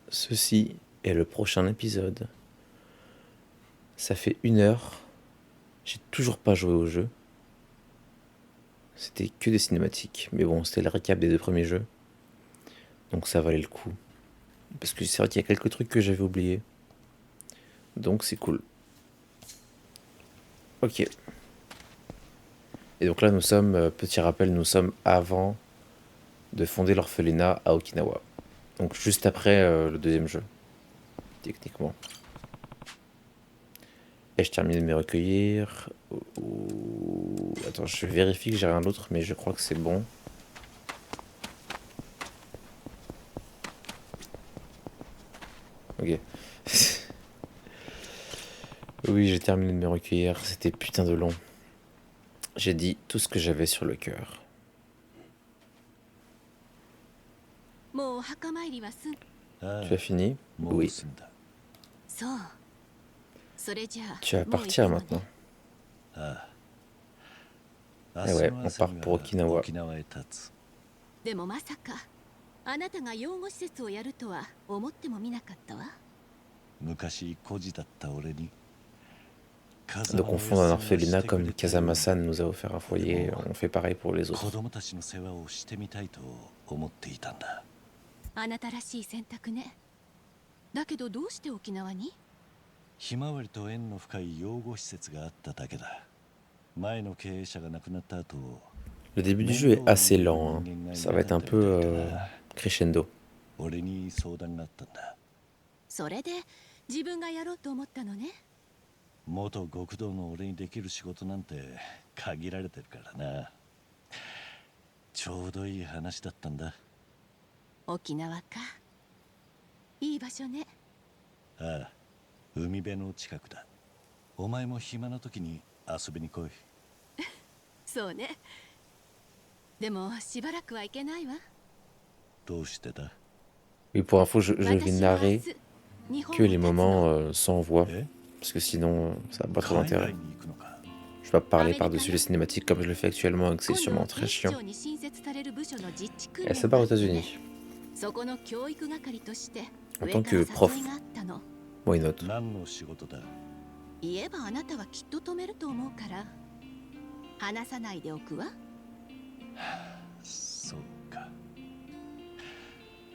ceci est le prochain épisode. Ça fait 1 heure. J'ai toujours pas joué au jeu. C'était que des cinématiques. Mais bon, c'était le récap des 2 premiers jeux. Donc ça valait le coup. Parce que c'est vrai qu'il y a quelques trucs que j'avais oubliés. Donc c'est cool. Ok. Et donc là, nous sommes, petit rappel, nous sommes avant de fonder l'orphelinat à Okinawa. Donc juste après le deuxième jeu, techniquement. Et je termine de me recueillir. Attends, je vérifie que j'ai rien d'autre, mais je crois que c'est bon. Ok. Oui, j'ai terminé de me recueillir. C'était putain de long. J'ai dit tout ce que j'avais sur le cœur. Tu as fini? Oui. Tu vas partir maintenant. Eh ouais, on part pour Okinawa. でもまさかあなたが養護施設をやるとは思ってもみなかったわ。昔孤児だった俺に Donc on fonde un orphelinat comme Kazama-san nous a offert un foyer, on fait pareil pour les 子 autres. 供たちの世話をしてみたいと思っていたんだ。あなたらしい選択ね。だけどどうして沖縄に？ひまわりと縁の深い養護施設があっただけだ。前の経営者が亡くなった後、 Le début du jeu est assez lent, hein. Ça va être un peu crescendo. 俺に相談があったんだ。それで自分がやろうと思ったのね。元極道の俺にできる仕事なんて限られてるからな。ちょうどいい話だったんだ。沖縄か。いい場所ね。ああ、海辺の近くだ。お前も暇な時に遊びに来い。そうね。でもしばらくは行けないわ。どうしてだ？ Oui, pour info, je vais narrer que les moments sans voix, え？ parce que sinon ça n'a pas trop 海 d'intérêt. 外に行くのか。 Je vais pas parler par-dessus les cinématiques comme je le fais actuellement, et que c'est 今 sûrement 度 très 警視 chiant. 庁に新設される部署の実地訓 Elle 練 se が part あ aux ってね。 États-Unis, そこの教育係として en 上 tant から que prof. 誘いがあったの。 Why not? 何の仕事だ？言えばあなたはきっと止めると思うから話さないでおくわ。そうか。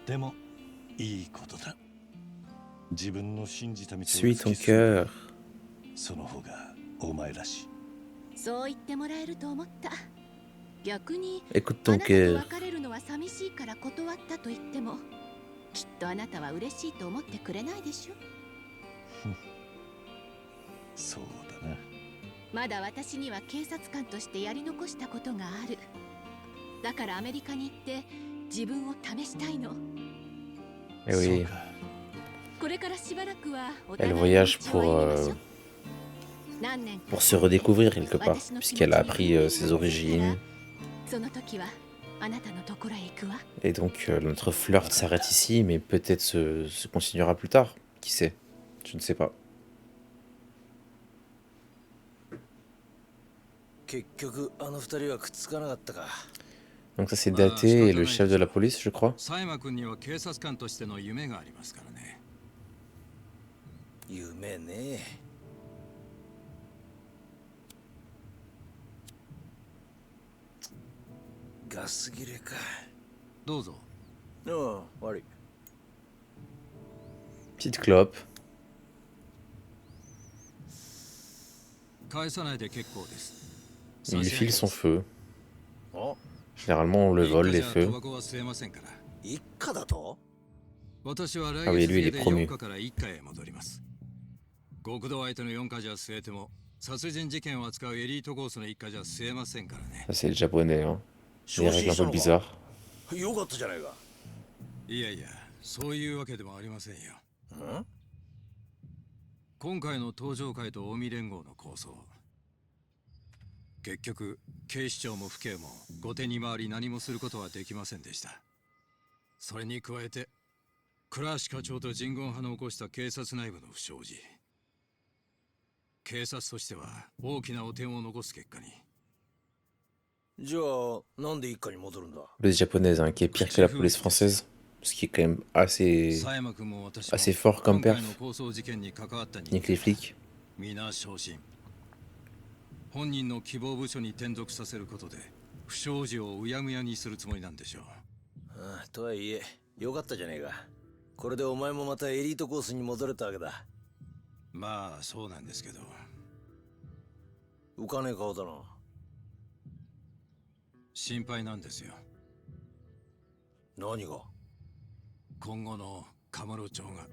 でもいいことだ。自分の信じた道を Suis 突 ton き進む。 cœur. その方がお前らしい。そう言ってもらえると思った。逆に Écoute あ ton なたと cœur. 別れるのは寂しいから断ったと言ってもきっとあなたは嬉しいと思ってくれないでしょ。そうだな。まだ私には警察官としてやり残したことがある。だからアメリカに行って自分を試したいの。 Eh そう oui, か。これからしばらくはお elle 互いの voyage 道を歩みましょ pour う。何年か se redécouvrir quelque part, 私の気持ち puisqu'elle a に appris 不 ses 安が出てから origines. その時はあなたのところへ行くわ。 Et donc notre flirt s'arrête ici, mais peut-être se continuera plus tard. Qui sait? Je ne sais pas. 結局あの二人はくっつかなかったか。 Donc ça c'est Daté et le chef de la police, je crois. 佐山君には警察官としての夢がありますからね。夢ね。ガス切れか。どうぞ。ああ、悪い。 Petite clope. 返さないで結構です。 Il lui file son feu. あ、 Généralement on le 一 vole 家 les じゃ feux. タバコは吸えませんから。一家だと？私は来 Ah oui, 月 lui, il 末 est で promu. 4日から1課へ戻ります。極道相手の4課じゃ吸えても、殺人事件を扱うエリートコースの1課じゃ吸えませんからね。 Ça c'est le japonais, hein. Des 昇 règles 進 un した peu のか？ bizarres. よかったじゃないか。いやいや、そういうわけでもありませんよ。ん？今回の登場会と近江連合の構想。結局、警視庁も府警も後手に回り何もすることはできませんでした。それに加えて、倉橋課長と人言派の起こした警察内部の不祥事。警察としては大きな汚点を残す結果に。じゃあなんで一家に戻るんだ？ Police japonaise, hein, qui est pire que la police française. Ce qui est quand même assez, 狭山君も私も assez fort comme 今回 perf. の抗争事件に関わった人 Nique les 間 flics. 皆昇進本人の希望部署に転属させることで不祥事をうやむやにするつもりなんでしょう。ああ、とはいえ、よかったじゃねえか。これでお前もまたエリートコースに戻れたわけだ。まあそうなんですけど、浮かねえ顔だな。心配なんですよ。何が？今後のカムロ町が。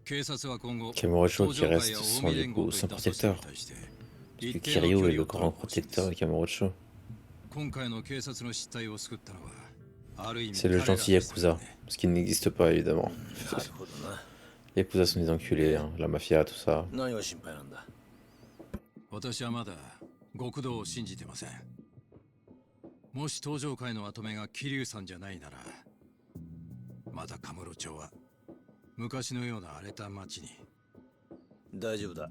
警察は今後 Kamurocho 登 qui 場会 reste や sans, 近江 du 連合 coup, とい sans った組織 protecteur. に対して Parce que 一定の Kiryu 距 est 離 le を取る grand 方針で protecteur す。 de Kamurocho. 今回の警察の失態を救ったのはある意味 C'est le 彼ら gentil ですよ Yakuza. ね。 Parce qu'il n'existe pas, évidemment. なるほどな。 Yakuza sont des enculés, hein. La mafia, tout ça. 何が心配なんだ？私はまだ極道を信じてません。もし登場会の跡目が桐生さんじゃないなら、まだカムロ町は昔のような荒れた町に。大丈夫だ。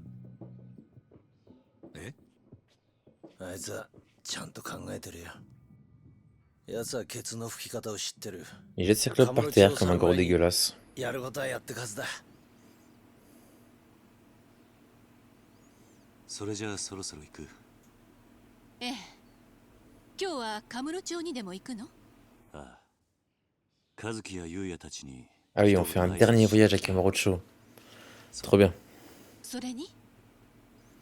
え？あいつはちゃんと考えてるよ。奴はケツの吹き方を知ってる。 Il jette ses clopes par terre comme un gros dégueulasse. やることはやってかずだ。それじゃあそろそろ行く。ええ。今日はカムロ町にでも行くの？ああ。和樹や優也たちに。 Ah oui, on fait un dernier voyage à Kamurocho. Trop bien. それに？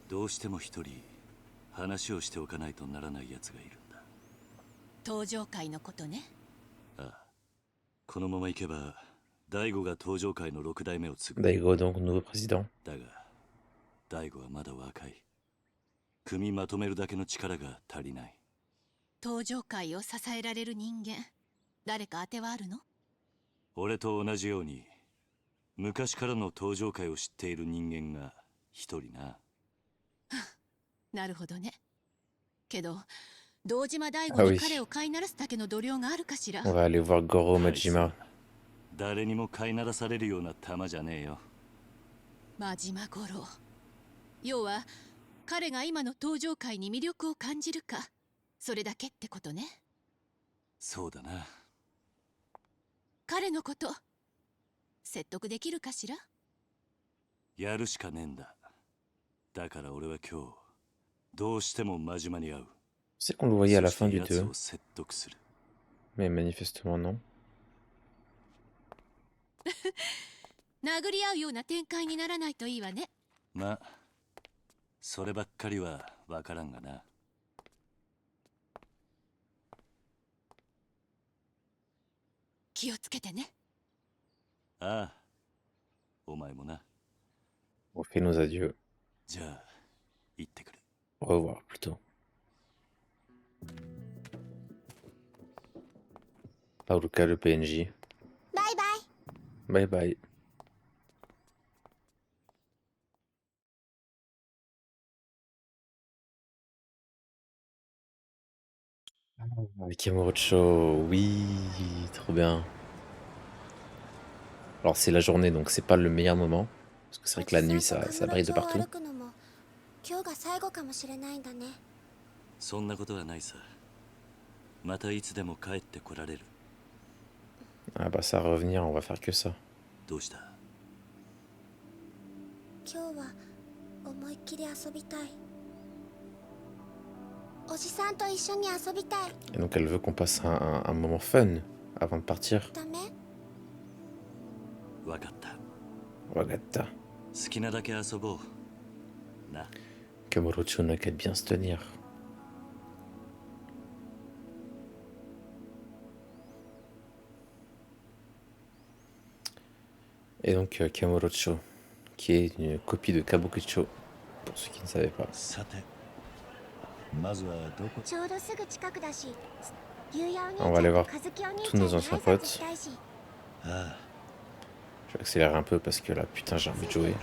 どうしても一人話をしておかないとならない奴がいるんだ。登場会のことね。ああ。このまま行けば大悟が登場会の6代目を継ぐ。 Daigo, donc, nouveau président. だが大悟はまだ若い。組みまとめるだけの力が足りない。登場会を支えられる人間、誰か当てはあるの？俺と同じように昔からの登場会を知っている人間が一人な。なるほどね。けど堂島大 Ah 吾 oui. に彼を飼いならすだけの度量があるかしら。 On va aller voir Goro Majima. 誰にも飼いならされるような玉じゃねえよ。真島五郎。要は彼が今の登場会に魅力を感じるか、それだけってことね。そうだな。彼のこと説得できるかしら。やるしかねえんだ。だから俺は今日どうしても真島に会う。 C'est qu'on le voyait à la fin du そして奴 2. を説得する。 Mais manifestement non. 殴り合うような展開にならないといいわね。まあそればっかりはわからんがな。気をつけてね。ああ、お前もな。 On fait nos adieux. じゃあ行ってくる。 Au revoir plutôt. Haruka le PNJ. バイバイ。 Bye bye. Kamurocho, oui, trop bien. Alors c'est la journée donc c'est pas le meilleur moment. Parce que c'est vrai que la nuit ça brille de partout. 今日が最後かもしれないんだね。そんなことはないさ。またいつでも帰ってこられる。 Ah bah ça revenir, on va faire que ça. どうした？今日は思いっきり遊びたい。おじさんと一緒に遊びたい。 Et donc elle veut qu'on passe un moment fun avant de partir. ダメ？わかった。 Wagata. 好きなだけ遊ぼう。な。 Kamurocho n'a qu'à bien se tenir. Et donc Kamurocho, qui est une copie de Kabukicho, pour ceux qui ne savaient pas. さて、まずはどこ？ちょうどすぐ近くだし、ゆうやお兄ち On ゃ va aller ん voir と和樹お兄 tous ちゃんに nos 挨 anciens 拶 potes. したいし。あ Je vais accélérer un peu parce que là, putain, j'ai envie de jouer.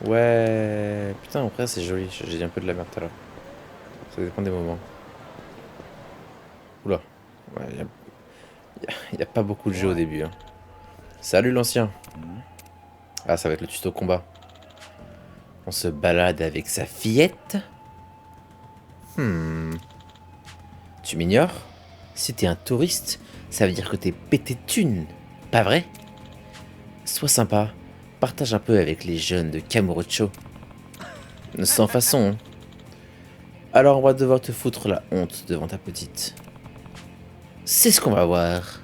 Ouais, putain, après c'est joli, j'ai dit un peu de la merde tout à l'heure. Ça dépend des moments. Oula, ouais, y a pas beaucoup de jeux au début. Hein. Salut l'ancien. あ。ん？ Ah, ça va être le tuto combat. On se balade avec sa fillette. Tu m'ignores? Si t'es un touriste, Ça veut dire que t'es pété de thunes, pas vrai? Sois sympa, partage un peu avec les jeunes de Kamurocho. Sans façon, hein. Alors on va devoir te foutre la honte devant ta petite. C'est ce qu'on va voir.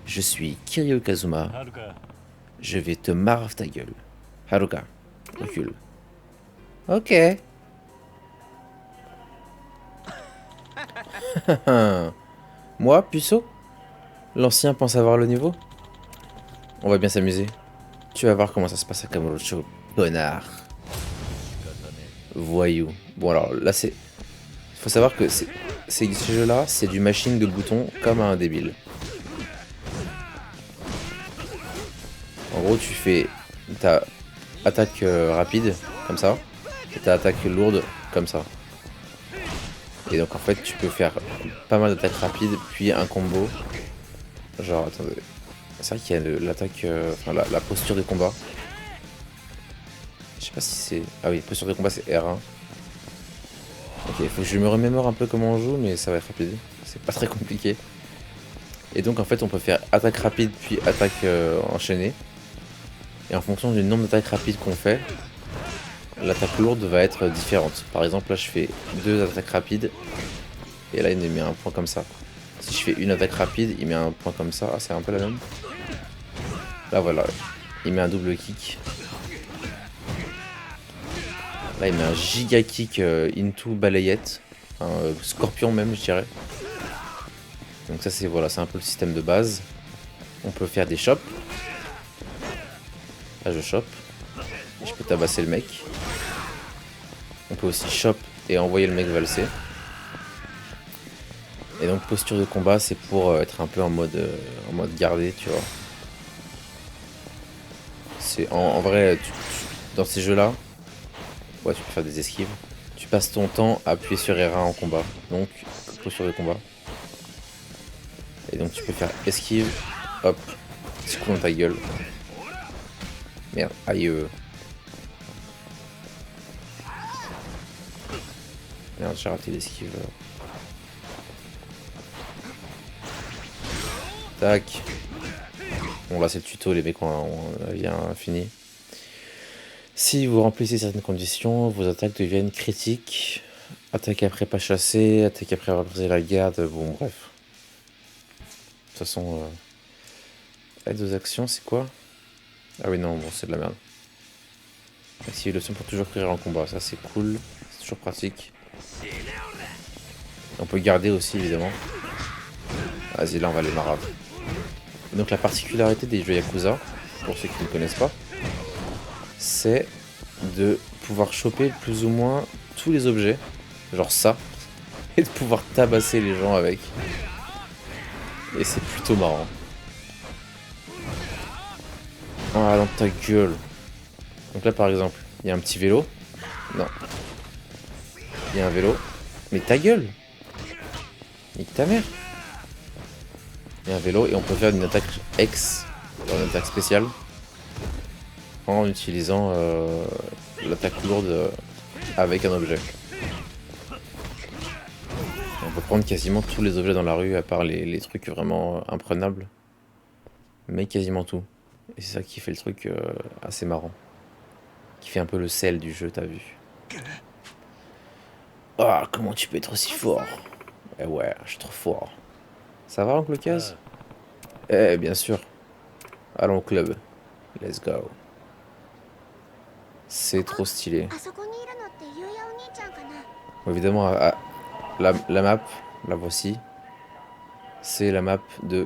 Je suis Kiryu Kazuma. はるか Je vais te marre ta gueule. Haruka, recule. Ok. Moi, puceau? L'ancien pense avoir le niveau? On va bien s'amuser. Tu vas voir comment ça se passe à Kamurocho, connard. Voyou. Bon alors là c'est... Faut savoir que ces jeux-là, c'est du machine de boutons comme un débile. En gros, tu fais ta attaque rapide, comme ça, et ta attaque lourde, comme ça. Et donc en fait, tu peux faire pas mal d'attaques rapides, puis un combo. Genre, attendez. C'est vrai qu'il y a l'attaque, enfin la posture de combat. Je sais pas si c'est... Ah oui, posture de combat, c'est R1. Ok, il faut que je me remémore un peu comment on joue, mais ça va être rapide. C'est pas très compliqué. Et donc en fait, on peut faire attaque rapide, puis attaque enchaînée. Et en fonction du nombre d'attaques rapides qu'on fait, l'attaque lourde va être différente. Par exemple, là je fais 2 attaques rapides, et là il me met un point comme ça. Si je fais une attaque rapide, il met un point comme ça. Ah, c'est un peu la même. Là voilà, il met un double kick. Là il met un giga kick into balayette. Un scorpion même, je dirais. Donc ça c'est voilà, c'est un peu le système de base. On peut faire des chops. Là je chope. Je peux tabasser le mec. On peut aussi chop et envoyer le mec valser. Et donc posture de combat, c'est pour être un peu en mode gardé, tu vois. C'est en vrai, dans ces jeux-là, ouais, tu peux faire des esquives. Tu passes ton temps à appuyer sur R1 en combat. Donc posture de combat. Et donc tu peux faire esquive, hop, petit coup dans ta gueule. Merde, aïe. Merde, j'ai raté l'esquive. Tac. Bon là c'est le tuto, les mecs ont bien fini. Si vous remplissez certaines conditions, vos attaques deviennent critiques. Attaque après pas chasser, attaque après avoir brisé la garde, bon bref. De toute façon, aide aux actions, c'est quoi? Ah oui non, bon c'est de la merde. Activer l'option pour toujours courir en combat, ça c'est cool, c'est toujours pratique. On peut garder aussi évidemment. Vas-y là on va les marave. Et donc la particularité des jeux Yakuza, pour ceux qui ne connaissent pas, c'est de pouvoir choper plus ou moins tous les objets, genre ça, et de pouvoir tabasser les gens avec. Et c'est plutôt marrant. Ah dans ta gueule. Donc là par exemple, il y a un petit vélo. Non. Il y a un vélo. Mais ta gueule. Nique ta mère. Il y a un vélo et on peut faire une attaque X, une attaque spéciale, en utilisant l'attaque lourde avec un objet. On peut prendre quasiment tous les objets dans la rue, à part les trucs vraiment imprenables. Mais quasiment tout. Et c'est ça qui fait le truc assez marrant. Qui fait un peu le sel du jeu, t'as vu. Ah, comment tu peux être aussi fort? Eh ouais, je suis trop fort. Ça va, oncle Kaz? Eh, bien sûr. Allons au club. Let's go. C'est trop stylé. あそこにいるのってゆうやお兄ちゃんかな。 Bon, évidemment, la map, la voici. C'est la map de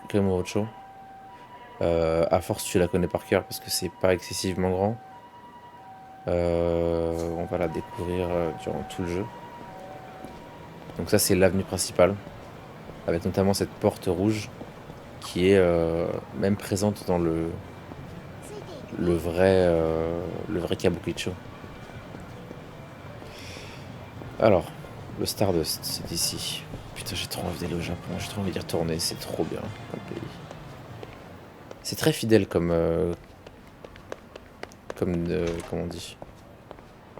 Kamurocho. À force, tu la connais par cœur parce que c'est pas excessivement grand. On va la découvrir durant tout le jeu. Donc ça, c'est l'avenue principale. Avec notamment cette porte rouge qui est même présente dans le vrai Kabukicho. Alors, le Stardust, c'est ici. Putain, j'ai trop envie d'aller au Japon, j'ai trop envie d'y retourner, c'est trop bien comme pays. C'est très fidèle comme comment on dit.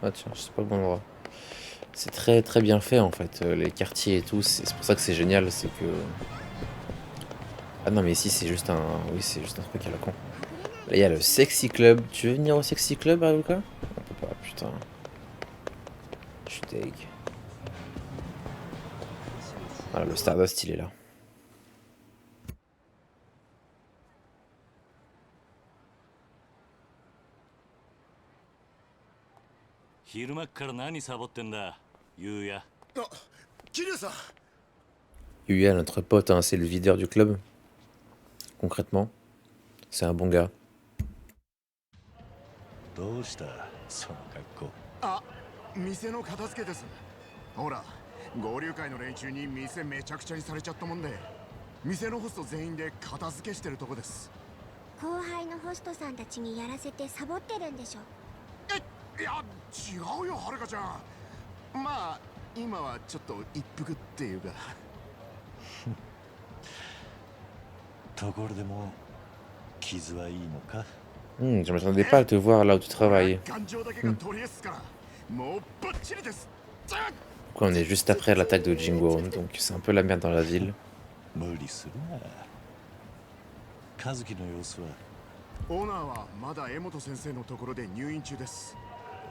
Ah tiens, je sais pas le bon endroit. C'est très très bien fait en fait, les quartiers et tout, c'est pour ça que c'est génial, c'est que Ah non, mais ici, c'est juste un... Oui, c'est juste un truc à la con. Là, il y a le Sexy Club. Tu veux venir au Sexy Club, Haruka? On peut pas, putain. Je suis deg. Voilà, le Stardust, il est là. 昼間っから何サボってんだ、ゆうや。あ、桐生さん。 Yuya, notre pote, hein, c'est le videur du club. Concrètement, c'est un bon gars. どうしたその格好。あ、店の片付けです。ほら、合流会の連中に店めちゃくちゃにされちゃったもんで、店のホスト全員で片付けしてるとこです。後輩のホストさんたちにやらせてサボってるんでしょ。いや、違うよ、はるかちゃん。まあ、今はちょっと一服っていうか。ところでも傷はいいのか。Je m'attendais pas à te voir là où tu travailles. 感情だけが取り柄っすから、もうバッチリです。 Quoi, on est juste après l'attaque de Jingwon, donc c'est un peu la merde dans la ville. 無理するな。和樹の様子は。オーナーはまだ江本先生のところで入院中です。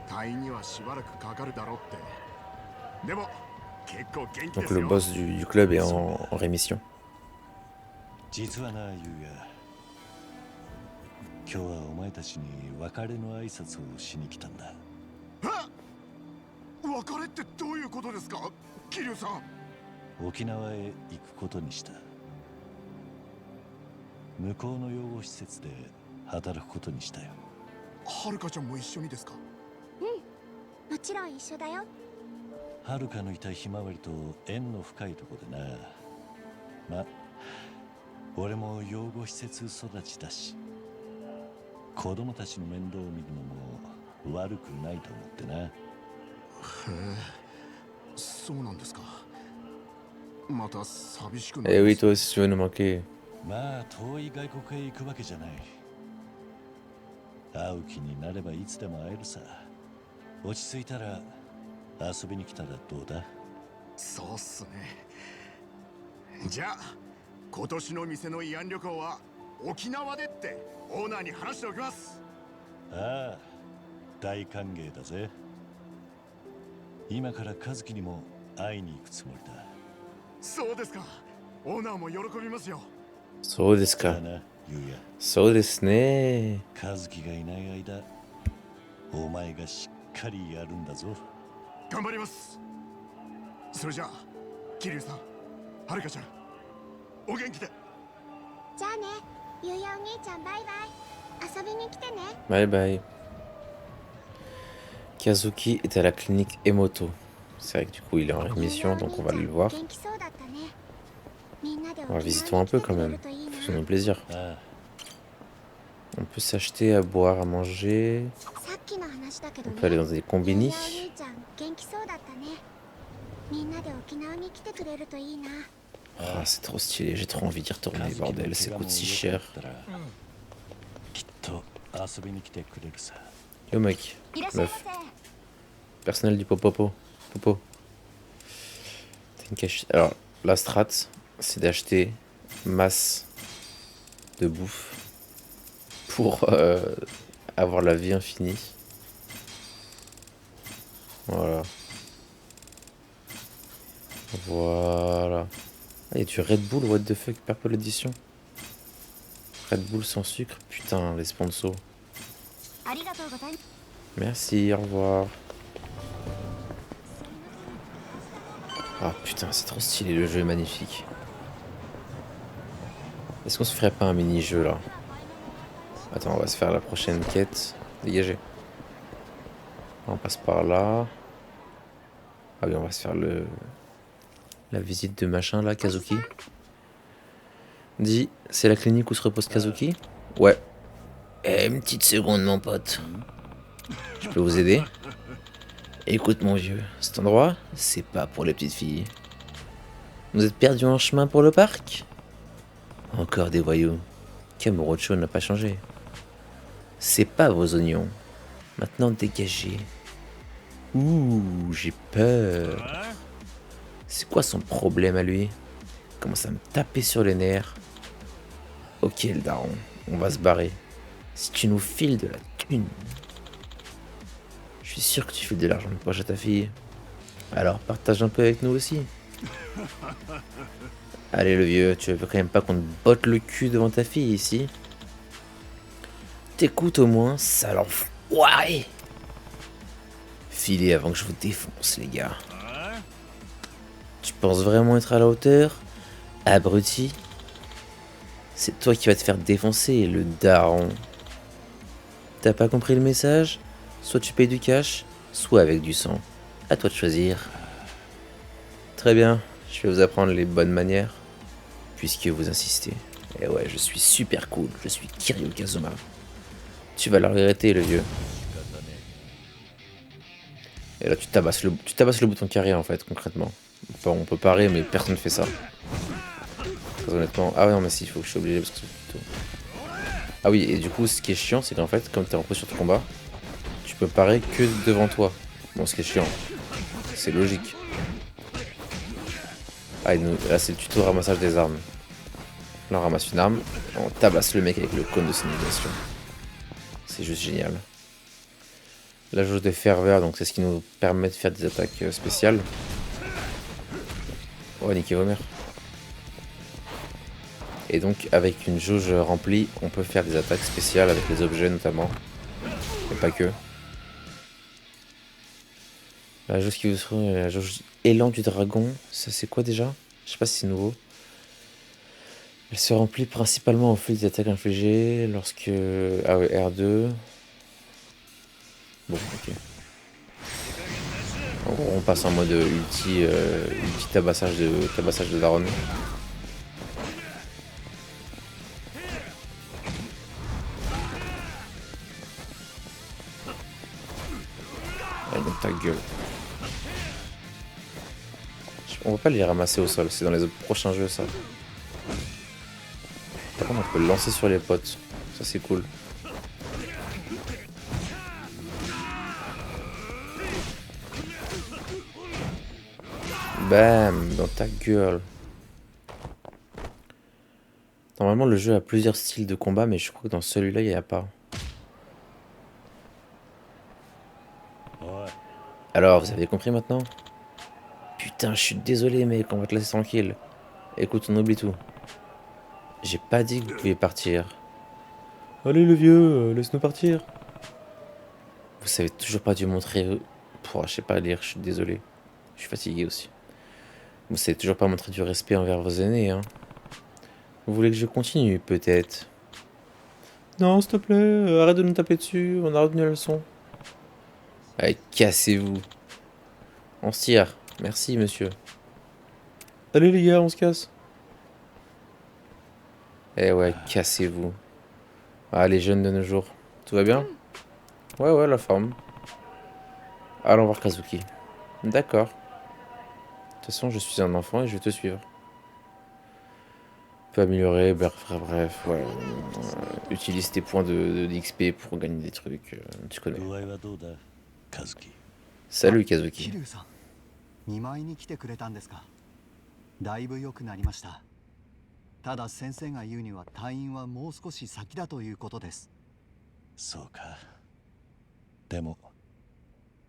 退院にはしばらくかかるだろうって。でも結構元気で Donc す le よ。 boss du club est en rémission. 実はな、ゆうや。今日はお前たちに別れの挨拶をしに来たんだ。別れってどういうことですか、桐生さん。沖縄へ行くことにした。向こうの養護施設で働くことにしたよ。はるかちゃんも一緒にですか。もちろん一緒だよ。はるかのいたひまわりと縁の深いとこでな。ま、俺も養護施設育ちだし、子供たちの面倒を見るのも悪くないと思ってな。へえ、そうなんですか。また寂しくな Eh りま oui, す。 toi aussi tu veux nous manquer. まあ遠い外国へ行くわけじゃない。会う気になればいつでも会えるさ。落ち着いたら遊びに来たらどうだ。そうっすね。じゃあ今年の店の慰安旅行は沖縄でってオーナーに話しておきます。ああ、大歓迎だぜ。今から和樹にも会いに行くつもりだ。そうですか。オーナーも喜びますよ。そうですか。だな、ゆうや。そうですね。和樹がいない間、お前がしっかりやるんだぞ。頑張ります。それじゃあ桐生さん、はるかちゃん、お元気で。じゃあね、ゆうやお兄ちゃんバイバイ。遊びに来てね。 Bye bye. Kazuki est à la clinique Emoto. C'est vrai que du coup il est en rémission, donc on va le voir. 元気そうだったね。みんなで On va 沖 visiter 縄 un に来て peu quand くれ même. るといいな。 Faisons-nous plaisir. ああ、 On peut s'acheter à boire, à manger. さっきの話だけど On ね。 peut aller dans des ゆう combini. やお兄ちゃん元気そうだったね。みんなで沖縄に来てくれるといいな。 Ah, c'est trop stylé, j'ai trop envie d'y 和 retourner, 樹の bordel, ça 怪我 coûte も si 良 cher. かったら、きっと遊びに来てくれるさ。 Yo mec, いらっしゃいま meuf, せ。 personnel du Popopo. Popo. T'as une cache- Alors, la strat, c'est d'acheter masse de bouffe pour avoir la vie infinie. Voilà. Voilà. Ah, y a du Red Bull, what the fuck, Purple Edition. Red Bull sans sucre, putain, les sponsors. ありがとうございます。 Merci, au revoir. Ah putain, c'est trop stylé, le jeu est magnifique. Est-ce qu'on se ferait pas un mini-jeu là? Attends, on va se faire la prochaine quête. Dégagez. On passe par là. Ah oui, on va se faire la visite de machin là, Kazuki. Dis, c'est la clinique où se repose Kazuki? Ouais. Eh, une petite seconde, mon pote. Je peux vous aider? Écoute, mon vieux, cet endroit, c'est pas pour les petites filles. Vous êtes perdu en chemin pour le parc? Encore des voyous. Kamurocho n'a pas changé. C'est pas vos oignons. Maintenant, dégagez. Ouh, j'ai peur. C'est quoi son problème à lui? Il commence à me taper sur les nerfs. Ok, le daron, on va se barrer. Si tu nous files de la thune, je suis sûr que tu files de l'argent de poche à ta fille. Alors partage un peu avec nous aussi. Allez le vieux, tu veux quand même pas qu'on te botte le cul devant ta fille ici? T'écoutes au moins, sale enfoiré! Filez avant que je vous défonce, les gars. Tu penses vraiment être à la hauteur? Abruti? C'est toi qui vas te faire défoncer, le daron. T'as pas compris le message? Soit tu payes du cash, soit avec du sang. À toi de choisir. Très bien, je vais vous apprendre les bonnes manières, puisque vous insistez. Et ouais, je suis super cool, je suis Kiryu Kazuma. Tu vas le regretter, le vieux. Et là, tu tabasses le bouton carré, en fait, concrètement. Bon, on peut parer, mais personne ne fait ça. Très honnêtement. Ah ouais, non, mais si, il faut que je suis obligé, parce que c'est plutôt... Ah oui, et du coup, ce qui est chiant, c'est qu'en fait, comme t'es repris sur ton combat, tu peux parer que devant toi. Bon, ce qui est chiant. C'est logique. Ah, là, c'est le tuto ramassage des armes. Là, on ramasse une arme, on tabasse le mec avec le cône de signalisation. C'est juste génial. La jauge de ferveur, donc c'est ce qui nous permet de faire des attaques spéciales. Ouais, niquez vos mères. Et donc, avec une jauge remplie, on peut faire des attaques spéciales avec les objets notamment. Et pas que. La jauge qui vous trouve, la jauge élan du dragon, ça c'est quoi déjà? Je sais pas si c'est nouveau. Elle se remplit principalement au fil des attaques infligées lorsque... Ah ouais, R2. Bon, ok. En gros, on passe en mode ulti tabassage de daron. Allez, donc ta gueule. On va pas les ramasser au sol, c'est dans les autres prochains jeux ça. Par contre, on peut le lancer sur les potes. Ça, c'est cool. Bam, dans ta gueule. Normalement, le jeu a plusieurs styles de combat, mais je crois que dans celui-là, il n'y a pas. Alors, vous avez compris maintenant? Putain, je suis désolé, mec, on va te laisser tranquille. Écoute, on oublie tout. J'ai pas dit que vous pouviez partir. Allez, le vieux, laisse-nous partir. Vous savez toujours pas dû montrer... je sais pas lire, je suis désolé. Je suis fatigué aussi. Vous savez toujours pas montrer du respect envers vos aînés, hein. Vous voulez que je continue, peut-être? Non, s'il te plaît, arrête de nous taper dessus, on a retenu la leçon. Allez, cassez-vous. On se tire. Merci, monsieur. Allez, les gars, on se casse. Eh ouais, cassez-vous. Ah, les jeunes de nos jours. Tout va bien? Ouais, la forme. Allons voir Kazuki. D'accord. De toute façon, je suis un enfant et je vais te suivre. On peut améliorer, bref, ouais. Utilise tes points d'XP pour gagner des trucs, tu connais. Salut Kazuki. 見舞いに来てくれたんですか。だいぶ良くなりました。ただ先生が言うには退院はもう少し先だということです。そうか。でも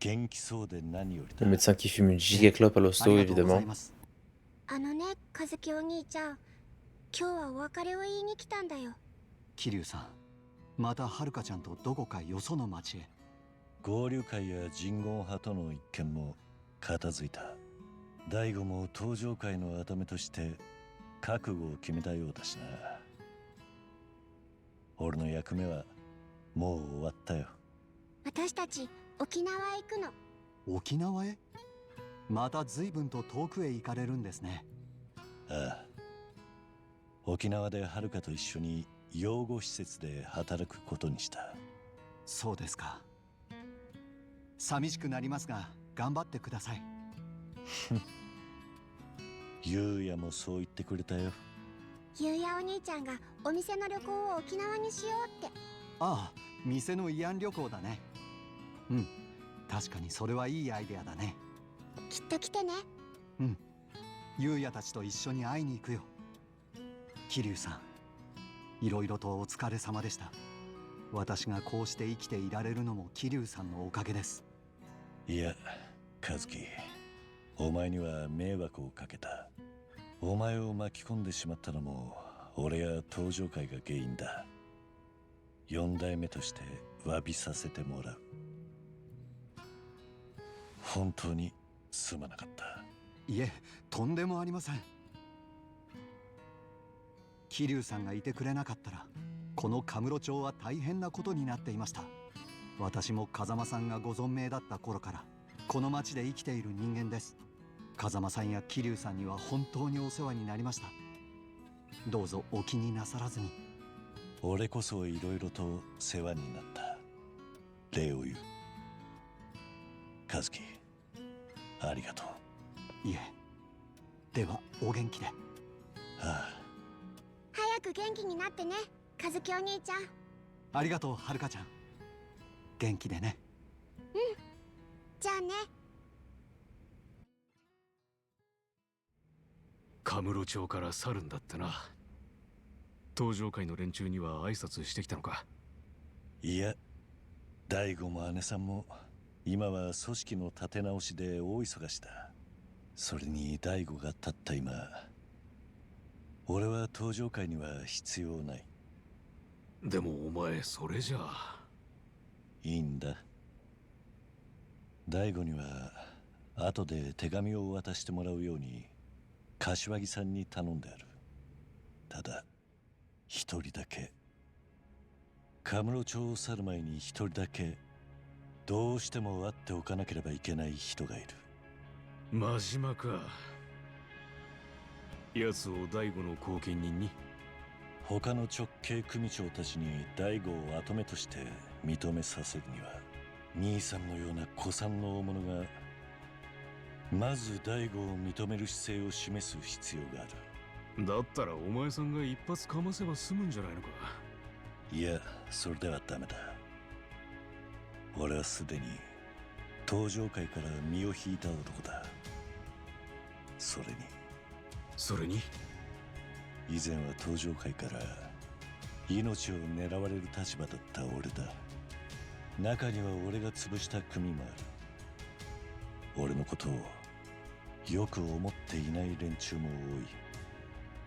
元気そうで何より Le だ。 médecin qui fume une gigaclope à l'hosto, évidemment. あのね、和樹お兄ちゃん、今日はお別れを言いに来たんだよ。桐生さん、また遥ちゃんとどこかよその町へ。合流会や人言派との一件も片付いた。大悟も登場会の跡目として覚悟を決めたようだしな。俺の役目はもう終わったよ。私たち沖縄へ行くの。沖縄へ？また随分と遠くへ行かれるんですね。ああ。沖縄で遥と一緒に養護施設で働くことにした。そうですか。寂しくなりますが頑張ってください。ゆうやもそう言ってくれたよ。ゆうやお兄ちゃんがお店の旅行を沖縄にしようって。ああ、店の慰安旅行だね。うん、確かにそれはいいアイデアだね。きっと来てね。うん、ゆうやたちと一緒に会いに行くよ。桐生さん、いろいろとお疲れ様でした。私がこうして生きていられるのも桐生さんのおかげです。いや、和樹、お前には迷惑をかけた。お前を巻き込んでしまったのも俺や登場会が原因だ。4代目として詫びさせてもらう。本当にすまなかった。いえ、とんでもありません。桐生さんがいてくれなかったらこのカムロ町は大変なことになっていました。私も風間さんがご存命だった頃からこの町で生きている人間です。風間さんや桐生さんには本当にお世話になりました。どうぞお気になさらずに。俺こそいろいろと世話になった。礼を言う。和樹、ありがとう。いえ、ではお元気で。ああ。早く元気になってね、和樹お兄ちゃん。ありがとう、はるかちゃん。元気でね。じゃあね。カムロ町から去るんだってな。登場会の連中には挨拶してきたのか？いや、大悟も姉さんも今は組織の立て直しで大忙しだ。それに大悟が立った今、俺は登場会には必要ない。でもお前それじゃあ。いいんだ。大悟には後で手紙を渡してもらうように柏木さんに頼んである。ただ一人だけ、カムロ町を去る前に一人だけどうしても会っておかなければいけない人がいる。真島か。奴を大悟の後見人に？他の直系組長たちに大悟を跡目として認めさせるには、兄さんのような古参の大物がまず大悟を認める姿勢を示す必要がある。だったらお前さんが一発かませば済むんじゃないのか。いや、それではダメだ。俺はすでに登場界から身を引いた男だ。それに以前は登場界から命を狙われる立場だった俺だ。中には俺が潰した組もある。俺のことをよく思っていない連中も多い。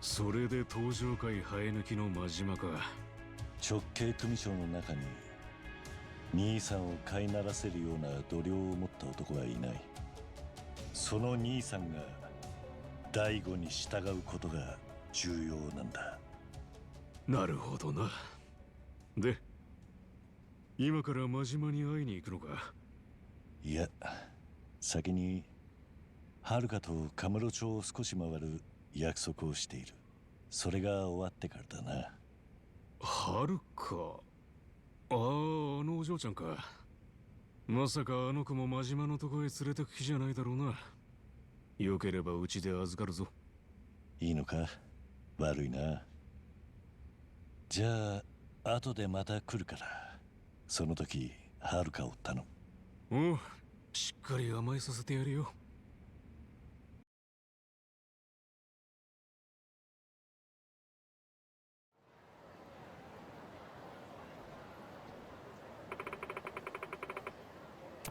それで登場界生え抜きの真島か。直系組長の中に兄さんを飼いならせるような度量を持った男はいない。その兄さんが大悟に従うことが重要なんだ。なるほどな。で、今から真島に会いに行くのか？いや、先に遥とカムロ町を少し回る約束をしている。それが終わってからだな。遥か。あのお嬢ちゃんか。まさかあの子も真島のとこへ連れてく気じゃないだろうな。よければうちで預かるぞ。いいのか？悪いな。じゃあ後でまた来るから、その時遥を頼む。おう、しっかり甘えさせてやるよ。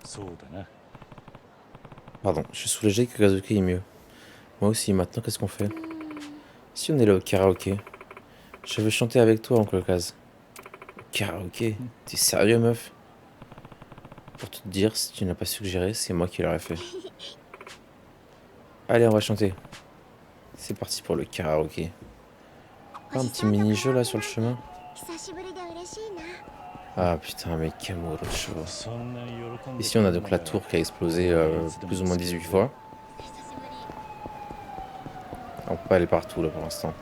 そうだな。Pardon, je suis soulagé que Kazuki est mieux. Moi aussi, maintenant qu'est-ce qu'on fait? Si on est là au karaoké. Je veux chanter avec toi, oncle Kaz. Karaoké? T'es sérieux, meuf? Pour te dire, si tu n'as pas suggéré, c'est moi qui l'aurais fait. Allez, on va chanter. C'est parti pour le karaoké. Pas un petit mini-jeu là sur le chemin? Ah putain, mais Kamurocho. Ici, on a donc la tour qui a explosé plus ou moins 18 fois. On peut pas aller partout là pour l'instant.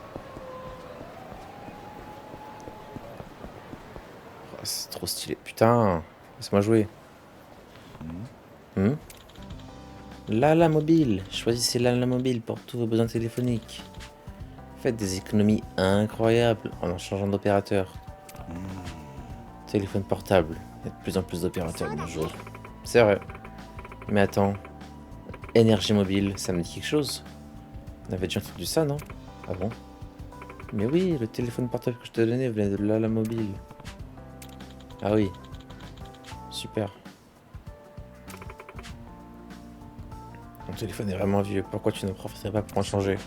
Oh, c'est trop stylé. Putain, laisse-moi jouer. Lala Mobile. Choisissez Lala Mobile pour tous vos besoins téléphoniques. Faites des économies incroyables en changeant d'opérateur. Téléphone portable. Il y a de plus en plus d'opérateurs de nos jours. C'est vrai. Mais attends. Énergie mobile, ça me dit quelque chose? On avait déjà entendu ça, non? Ah bon? Mais oui, le téléphone portable que je t'ai donné venait de la mobile. Ah oui. Super. Mon téléphone est vraiment vieux. Pourquoi tu ne profiterais pas pour en changer?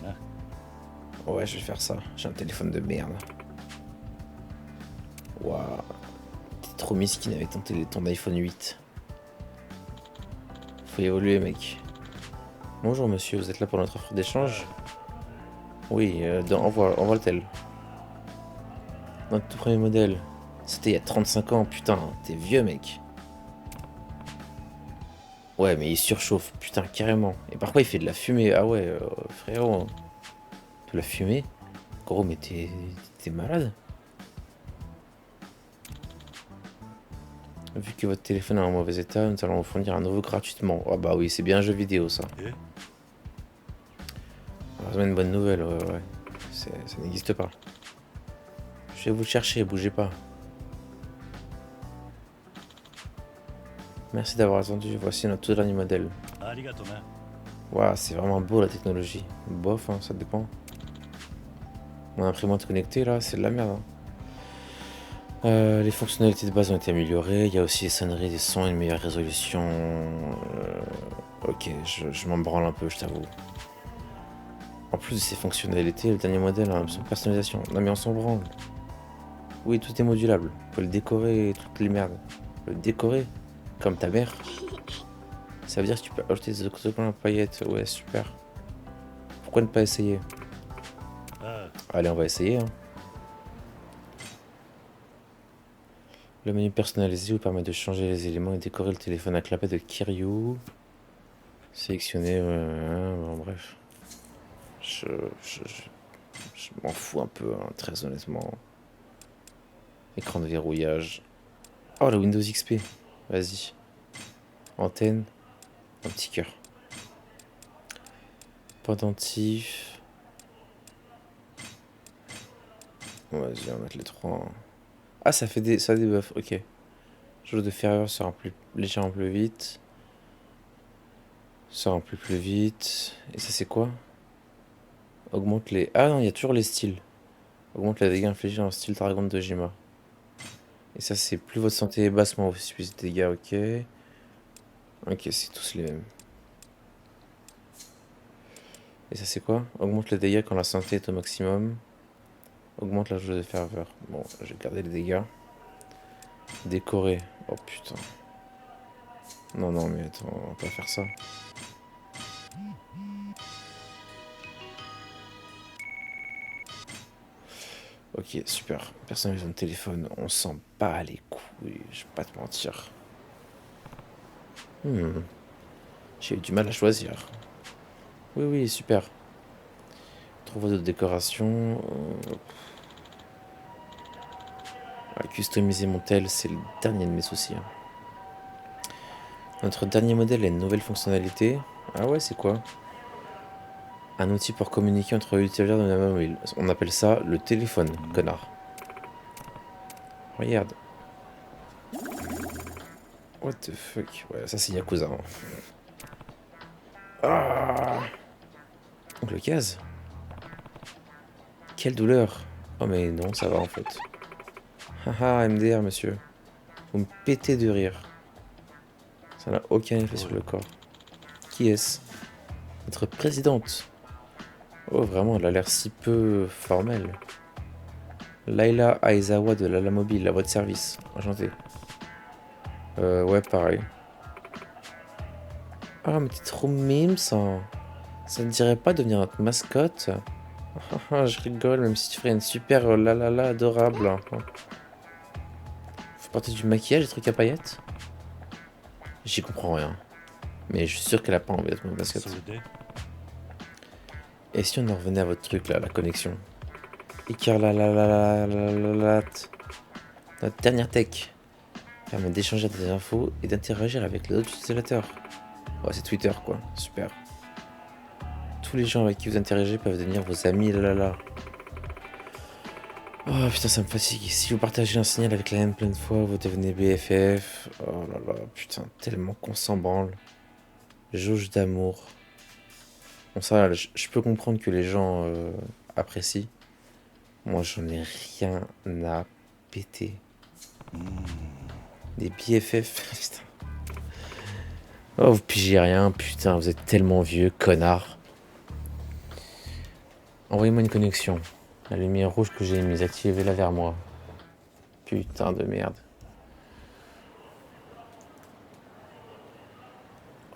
Ouais, je vais faire ça. J'ai un téléphone de merde. Waouh. T'es trop miskin avec ton iPhone 8. Faut évoluer, mec. Bonjour, monsieur. Vous êtes là pour notre offre d'échange? Oui, envoie le tel. Notre tout premier modèle. C'était il y a 35 ans. Putain, t'es vieux, mec. Ouais, mais il surchauffe, putain, carrément. Et parfois, il fait de la fumée. Ah ouais, frérot. De la fumée? Gros, mais t'es malade? Vu que votre téléphone est en mauvais état, nous allons vous fournir un nouveau gratuitement. Ah bah oui, c'est bien un jeu vidéo, ça. Heureusement, une bonne nouvelle, ouais. Ça n'existe pas. Je vais vous le chercher, bougez pas. Merci d'avoir attendu, voici notre tout dernier modèle. Waouh, c'est vraiment beau la technologie. Bof, hein, ça dépend. Mon imprimante connectée là, c'est de la merde. Les fonctionnalités de base ont été améliorées. Il y a aussi des sonneries, des sons, une meilleure résolution. Ok, je m'en branle un peu, je t'avoue. En plus de ces fonctionnalités, le dernier modèle a une option de personnalisation. Non mais on s'en branle. Oui, tout est modulable. On peut le décorer, toutes les merdes. Le décorer comme ta mère. Ça veut dire que tu peux ajouter des autocollants à paillettes. Ouais, super. Pourquoi ne pas essayer? Allez, on va essayer. Hein. Le menu personnalisé vous permet de changer les éléments et décorer le téléphone à clapet de Kiryu. Sélectionner. Bon, bref. Je m'en fous un peu, hein, très honnêtement. Écran de verrouillage. Oh, le Windows XP. Vas-y. Antenne. Un petit cœur. Pendentif. Vas-y, on va mettre les trois. Ah, ça débuffe, ok. Jauge de ferveur se remplit légèrement plus vite. Se remplit plus vite. Et ça, c'est quoi? Augmente les... Ah non, il y a toujours les styles. Augmente les dégâts infligés en style Dragon de Dojima. Et ça, c'est plus votre santé est basse, moins vos dégâts, ok. Ok, c'est tous les mêmes. Et ça, c'est quoi? Augmente les dégâts quand la santé est au maximum. Augmente la jauge de ferveur. Bon, je vais garder les dégâts. Décorer. Oh putain. Non, non, mais attends, on va pas faire ça. Ok, super. Personnalisation de téléphone, on s'en bat les couilles, je vais pas te mentir. J'ai eu du mal à choisir. Oui, oui, super. Trouve d'autres décorations. Customiser mon tel, c'est le dernier de mes soucis. Notre dernier modèle a une nouvelle fonctionnalité. Ah ouais, c'est quoi? Un outil pour communiquer entre utilisateurs de la mobile. On appelle ça le téléphone, connard. Regarde. What the fuck? Ouais, ça c'est Yakuza. Hein. Ah! Oncle Kaz? Quelle douleur! Oh mais non, ça va en fait. Haha, MDR, monsieur. Vous me pétez de rire. Ça n'a aucun effet sur le corps. Qui est-ce? Notre présidente. Oh, vraiment, elle a l'air si peu formelle. Laila Aizawa de Lala Mobile, à votre service. Enchanté. Ouais, pareil. Ah, mais t'es trop mime, ça. Ça ne dirait pas devenir notre mascotte? Je rigole, même si tu ferais une super lalala adorable. Faut porter du maquillage, des trucs à paillettes? J'y comprends rien. Mais je suis sûr qu'elle a pas envie d'être mon mascotte. Et si on en revenait à votre truc là, la connexion? Notre dernière tech permet d'échanger des infos et d'interagir avec les autres utilisateurs. Ouais, c'est Twitter quoi, super. Tous les gens avec qui vous interagissez peuvent devenir vos amis, Oh putain, ça me fatigue. Si vous partagez un signal avec la haine plein de fois, vous devenez BFF. Oh là là, putain, tellement qu'on s'en branle. Jauge d'amour. Bon, ça, je peux comprendre que les gens apprécient. Moi, j'en ai rien à péter. Des BFF, putain. Oh, vous pigez rien, putain, vous êtes tellement vieux, connard. Envoyez-moi une connexion. La lumière rouge que j'ai mise, activez-la vers moi. Putain de merde.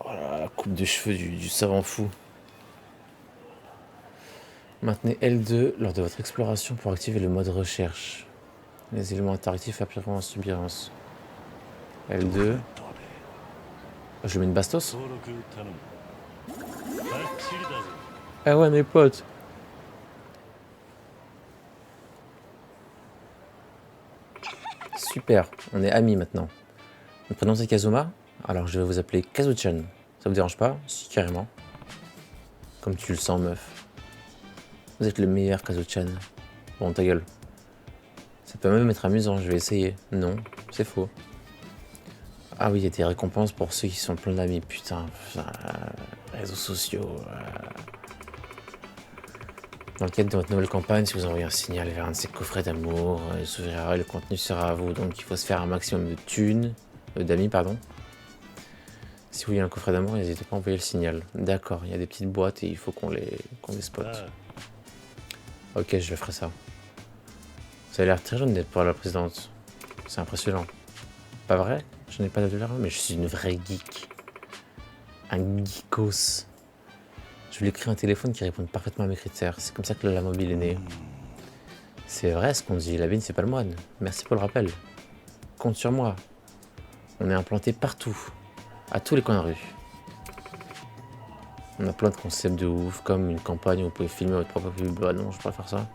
Oh là là, la coupe de cheveux du savant fou. Maintenez L2 lors de votre exploration pour activer le mode recherche. Les éléments interactifs appuieront en subirance. L2. Je mets une bastos? 登録頼む。バッチリだぞ。 Ah ouais, mes potes. Super, on est amis maintenant. Mon prénom c'est Kazuma, alors je vais vous appeler Kazuchan. Ça vous dérange pas? Si, carrément. Comme tu le sens, meuf. Vous êtes le meilleur, Kazuchan. Bon, ta gueule. Ça peut même être amusant, je vais essayer. Non, c'est faux. Ah oui, il y a des récompenses pour ceux qui sont pleins d'amis. Putain, réseaux sociaux. Dans le cadre de votre nouvelle campagne, si vous envoyez un signal vers un de ces coffrets d'amour, il s'ouvrira et le contenu sera à vous. Donc il faut se faire un maximum de thunes, d'amis, pardon. Si vous voyez un coffret d'amour, n'hésitez pas à envoyer le signal. D'accord, il y a des petites boîtes et il faut qu'on les spotte. Ok, je ferai ça. Ça a l'air très jeune d'être pour la présidente. C'est impressionnant. Pas vrai? Je n'ai pas de l'air, mais je suis une vraie geek. Un geekos. Je lui ai créé un téléphone qui répond parfaitement à mes critères. C'est comme ça que la mobile est née. C'est vrai ce qu'on dit, la vigne c'est pas le moine. Merci pour le rappel. Compte sur moi. On est implanté partout. À tous les coins de rue. On a plein de concepts de ouf, comme une campagne où vous pouvez filmer votre propre pub. Bah non, je peux pas faire ça.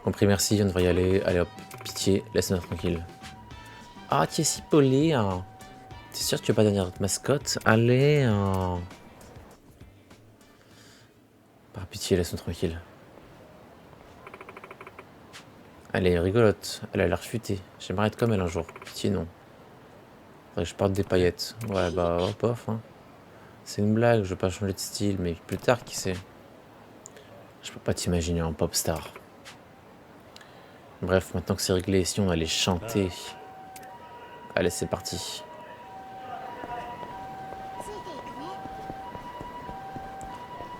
Compris, merci, on devrait y aller. Allez hop, pitié, laisse-nous tranquille. Ah, tu es si poli, hein. T'es sûr que tu veux pas devenir notre mascotte? Allez, hein. Par pitié, laisse-nous tranquille. Elle est rigolote, elle a l'air futée. J'aimerais être comme elle un jour. Pitié, non. Faudrait que je porte des paillettes. Ouais, bah, hop, off, hein. C'est une blague, je veux pas changer de style, mais plus tard, qui sait. Je peux pas t'imaginer en pop star. Bref, maintenant que c'est réglé, si on allait chanter. Allez, c'est parti.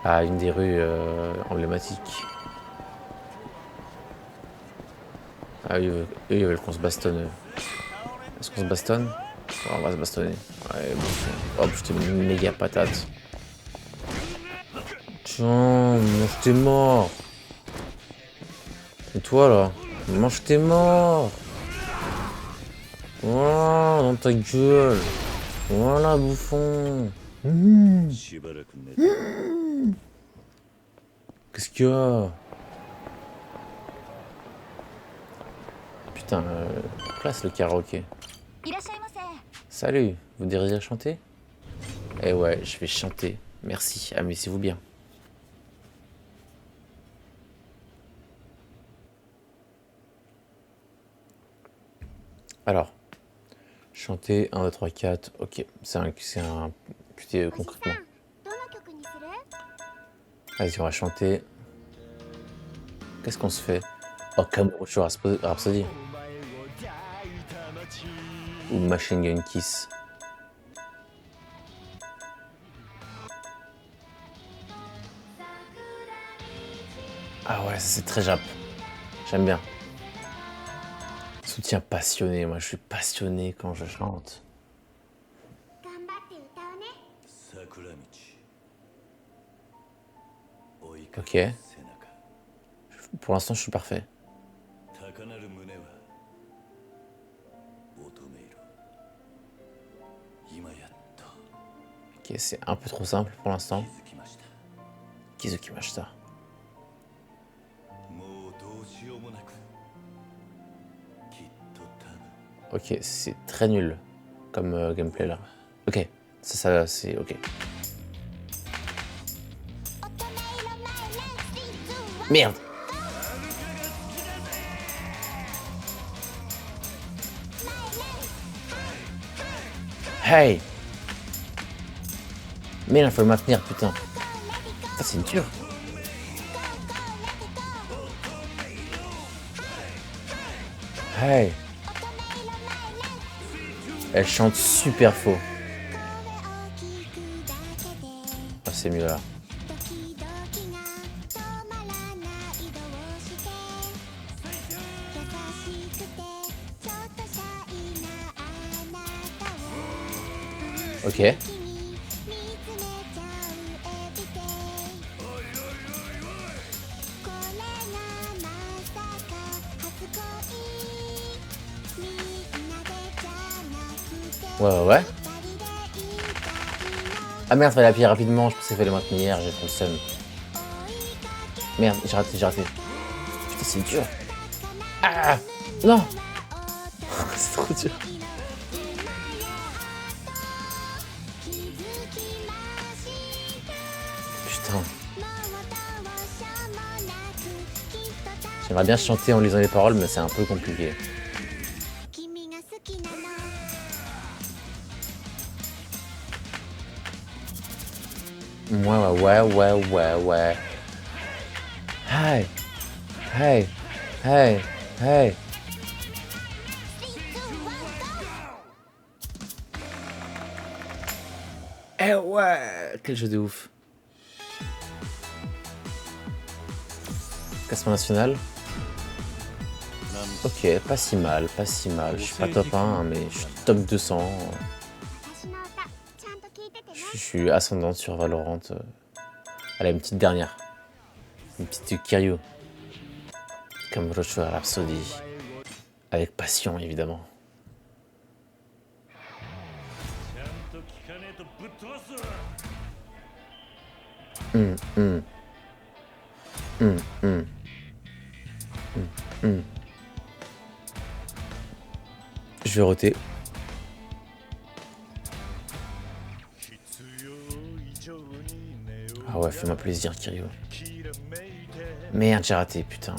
Ah, une des rues emblématiques. Ah oui, eux, ils veulent qu'on se bastonne. Est-ce qu'on se bastonne? On va se bastonner. Ouais, bon. Hop, je te mets une méga patate. Tiens, mange tes morts. Et toi là, mange tes morts. Voilà, dans ta gueule. Voilà, bouffon. Qu'est-ce qu'il y a? Putain, place le karaoké. Salut, vous désirez chanter? Eh ouais, je vais chanter. Merci, amusez-vous bien. Alors, chanter 1, 2, 3, 4. Ok, c'est un putain concrètement. Vas-y, on va chanter. Qu'est-ce qu'on se fait? Oh, Kamurocho Rhapsody. Ou Machine Gun Kiss. Ah ouais, ça c'est très jap. J'aime bien. Soutien passionné, moi je suis passionné quand je chante. Ok. Pour l'instant je suis parfait. Ok, c'est un peu trop simple pour l'instant. Kizukimashita. Ok, c'est très nul comme gameplay là. Ok, ça c'est ok. Merde. Hey. Merde, faut le maintenir, putain. Ça c'est dur. Hey. Elle chante super faux. Ah, c'est mieux là. Ok. Ouais. Ah merde, fallait appuyer rapidement, je pensais qu'il fallait maintenir, j'ai trop le seum. Merde, j'ai raté. Putain, c'est dur. Ah non. C'est trop dur. Putain. J'aimerais bien chanter en lisant les paroles, mais c'est un peu compliqué. Ouais. Hey. Eh ouais, quel jeu de ouf. Classement national. Ok, pas si mal. Je suis pas top 1, hein, mais je suis top 200. Je suis ascendante sur Valorant. Allez, une petite dernière. Une petite Kiryu. Comme Roche à Rhapsody. Avec passion, évidemment. Je vais roter. Ah ouais, fais-moi plaisir, Kiryu. Merde, j'ai raté, putain.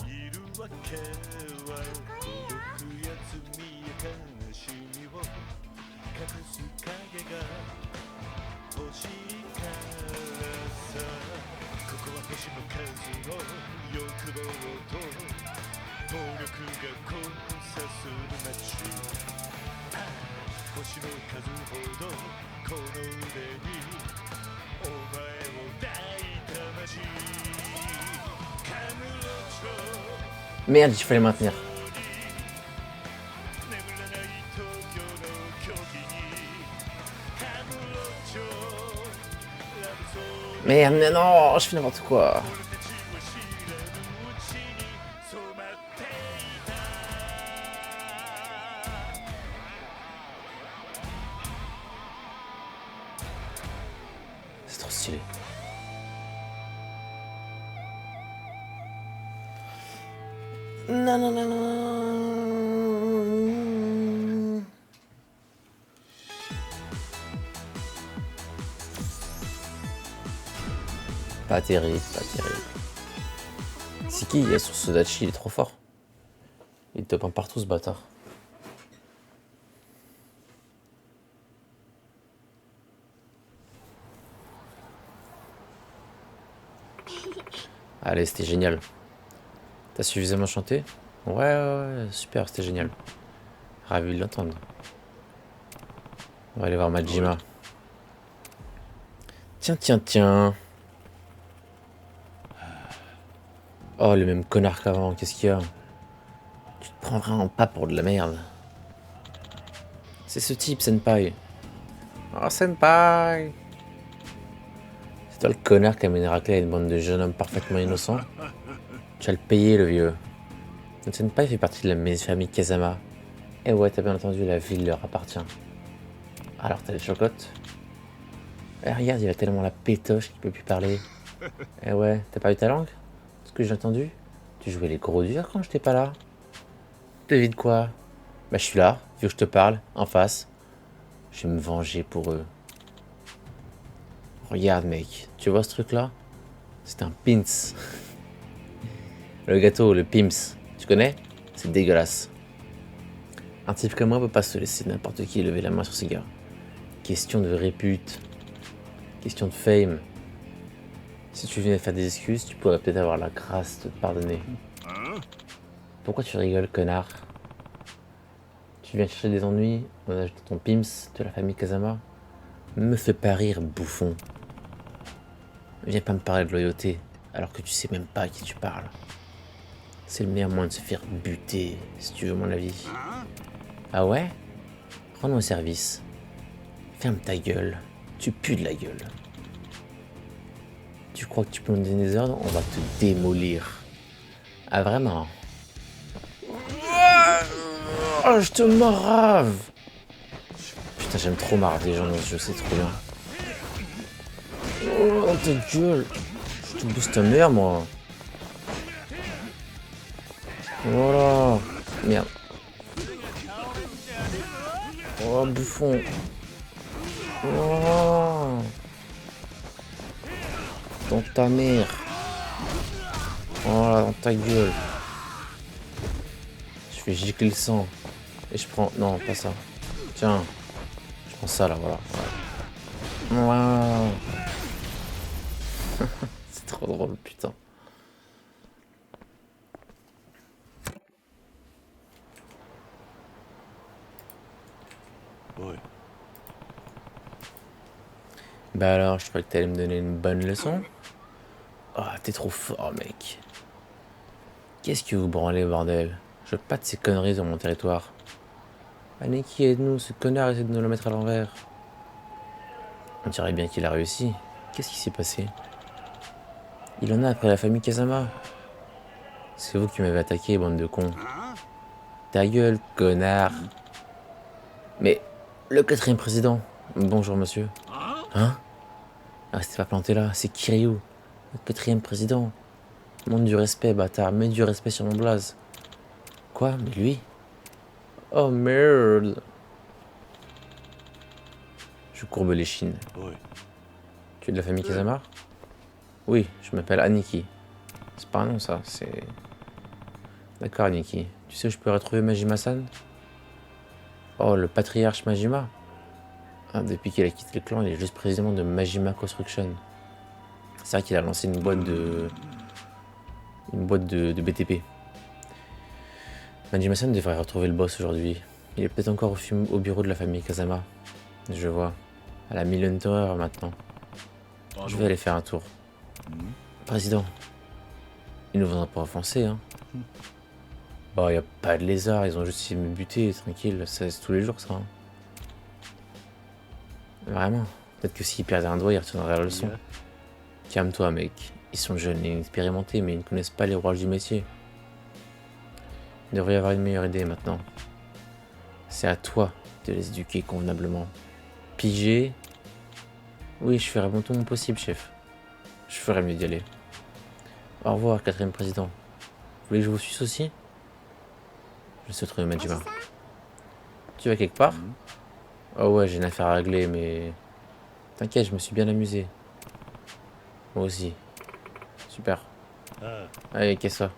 Merde, il fallait maintenir. Merde, mais non, je fais n'importe quoi. C'est trop stylé. Non. Pas terrible. C'est qui sur Sodachi, il est trop fort. Il top 1 partout ce bâtard. Allez, c'était génial. T'as suffisamment chanté? Ouais, super, c'était génial. Ravi de l'entendre. On va aller voir Majima. Tiens. Oh, le même connard qu'avant, qu'est-ce qu'il y a? Tu te prends vraiment pas pour de la merde. C'est ce type, Senpai. Oh, Senpai! C'est toi le connard qui a mené racler à une bande de jeunes hommes parfaitement innocents? Tu vas le payer, le vieux. Notre Senpai fait partie de la famille Kazama. Et ouais, t'as bien entendu, la ville leur appartient. Alors t'as les chocottes? Eh, regarde, il a tellement la pétoche qu'il peut plus parler. Eh ouais, t'as pas eu ta langue? Ce que j'ai entendu? Tu jouais les gros durs quand j'étais pas là? Devine quoi? Bah je suis là, vu que je te parle, en face. Je vais me venger pour eux. Regarde mec, tu vois ce truc là? C'est un pins. Le gâteau, le pims, tu connais? C'est dégueulasse. Un type comme moi peut pas se laisser n'importe qui lever la main sur ces gars. Question de répute. Question de fame. Si tu venais faire des excuses, tu pourrais peut-être avoir la grâce de te pardonner. Pourquoi tu rigoles, connard? Tu viens chercher des ennuis, on a ajouté ton Pims de la famille Kazama. Me fais pas rire, bouffon. Viens pas me parler de loyauté, alors que tu sais même pas à qui tu parles. C'est le meilleur moyen de se faire buter, si tu veux mon avis. Ah ouais? Rends-moi service. Ferme ta gueule. Tu pues de la gueule. Tu crois que tu peux nous donner des ordres? On va te démolir. Ah vraiment? Oh, je te marave! Putain, j'aime trop marrer les gens dans ce jeu, c'est trop bien. Oh, ta gueule! Je te booste ta mère, moi! Voilà! Merde! Oh, bouffon! Oh! Dans ta mère! Voilà, dans ta gueule! Je fais gicler le sang. Et je prends... Non, pas ça. Tiens. Je prends ça, là, voilà. Wow. C'est trop drôle, putain. Ouais. Bah alors, je croyais que t'allais me donner une bonne leçon. Ah, t'es trop fort, mec. Qu'est-ce que vous branlez, bordel? Je veux pas de ces conneries sur mon territoire. Aniki, aide-nous, ce connard essaie de nous le mettre à l'envers. On dirait bien qu'il a réussi. Qu'est-ce qui s'est passé? Il en a après la famille Kazama. C'est vous qui m'avez attaqué, bande de cons. Ta gueule, connard. Mais, le 4e président. Bonjour, monsieur. Hein? Restez pas planté là, c'est Kiryu. Le 4e président. Montre du respect, bâtard. Mets du respect sur mon blaze. Quoi? Mais lui? Oh merde! Je courbe les chines. Ouais. Tu es de la famille Kazama? Oui, je m'appelle Aniki. C'est pas un nom ça, c'est... D'accord Aniki. Tu sais où je peux retrouver Majima-san? Oh, le patriarche Majima? Ah, depuis qu'il a quitté le clan, il est juste président de Majima Construction. C'est vrai qu'il a lancé une boîte de... BTP. Majima-san devrait retrouver le boss aujourd'hui. Il est peut-être encore au bureau de la famille Kazama. Je vois. À la Million Tower maintenant. Je vais aller faire un tour. Président, ils nous vendront pas offenser, hein. Bah, y a pas de lézard, ils ont juste essayé de me buter, tranquille, ça c'est tous les jours ça. Hein. Vraiment, peut-être que s'ils perdaient un doigt, ils retiendraient la leçon. Calme-toi, mec. Ils sont jeunes et inexpérimentés, mais ils ne connaissent pas les rouages du métier. Il devrait y avoir une meilleure idée maintenant. C'est à toi de les éduquer convenablement. Pigé? Oui, je ferai tout mon possible, chef. Je ferai mieux d'y aller. Au revoir, 4e président. Vous voulez que je vous suisse aussi? Je souhaite trouver Majima. Tu vas quelque part? Oh ouais, j'ai une affaire à régler, mais... T'inquiète, je me suis bien amusé. Moi aussi. Super. Allez, qu'est-ce que ça?